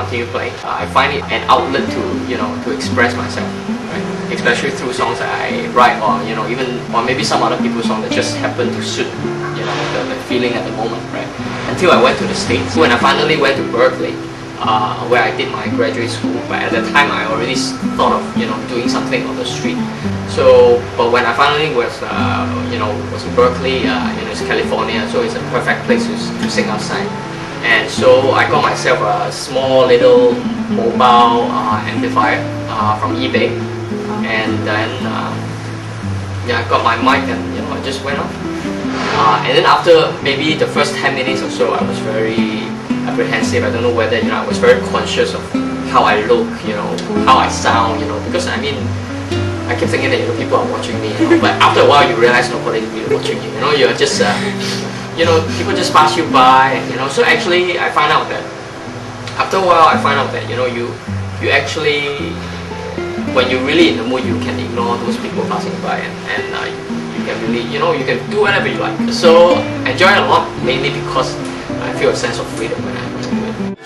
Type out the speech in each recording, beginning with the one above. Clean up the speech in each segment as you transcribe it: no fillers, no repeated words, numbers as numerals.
continue playing. I find it an outlet to, to express myself, right? Especially through songs that I write, or or maybe some other people's songs that just happen to suit, the feeling at the moment, right? Until I went to the States. When I finally went to Berkeley, where I did my graduate school, but at that time I already thought of doing something on the street. So, but when I finally was in Berkeley, it's California, so it's a perfect place to sing outside. And so I got myself a small little mobile amplifier from eBay, and then I got my mic, and I just went off. And then after maybe the first 10 minutes or so, I was very apprehensive. I don't know whether I was very conscious of how I look, how I sound, because I keep thinking that people are watching me, but after a while you realize nobody's really watching you. You're just people just pass you by, So actually, I find out that after a while, you actually, when you're really in the mood, you can ignore those people passing by, and you can really, you can do whatever you like. So I enjoy it a lot, mainly because I feel a sense of freedom when I do it.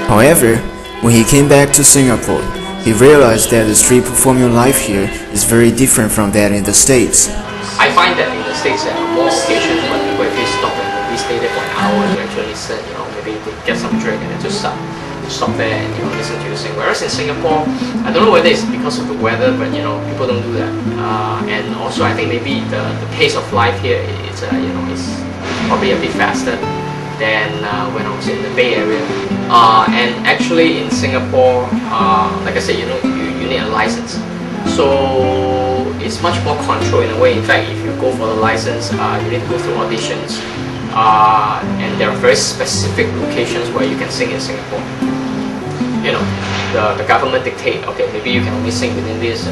However, when he came back to Singapore, he realized that the street performing life here is very different from that in the States. I find that in the States there are more occasions when people actually stop and maybe stay there for an hour to actually sit, maybe to get some drink and then just stop there and listen to you sing. Whereas in Singapore, I don't know whether it's because of the weather, but people don't do that. And also I think maybe the pace of life here is is probably a bit faster than when I was in the Bay Area. And actually in Singapore, like I said, you need a license. So it's much more control in a way. In fact, if you go for the license, you need to go through auditions. And there are very specific locations where you can sing in Singapore. The government dictate, okay, maybe you can only sing within this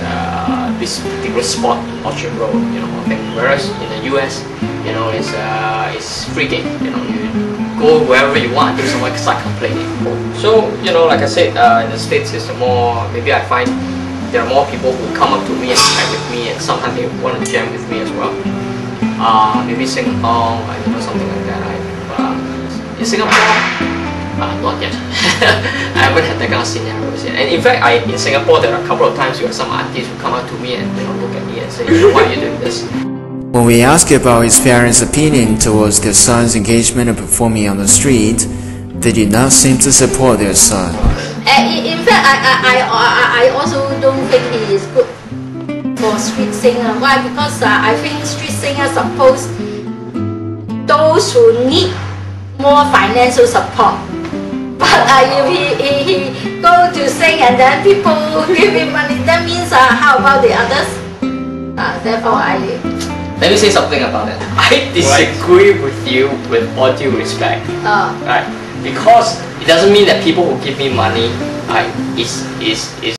particular spot in Orchard Road, whereas in the US, it's free game. You go wherever you want until someone start complaining. So, like I said, in the States, it's more, maybe I find there are more people who come up to me and chat with me, and sometimes they want to jam with me as well. Maybe sing along, something like that. In Singapore, not yet. I haven't had that kind of scenarios yet. And in fact, in Singapore, there are a couple of times you have some artists who come up to me and look at me and say, why are you doing this? When we asked about his parents' opinion towards their son's engagement and performing on the street, they did not seem to support their son. In fact, I also don't think he is good for street singer. Why? Because I think street singers suppose those who need more financial support. But if he go to sing and then people give him money, that means how about the others? Therefore, Let me say something about it. I disagree with you with all due respect. Right? Because it doesn't mean that people who give me money is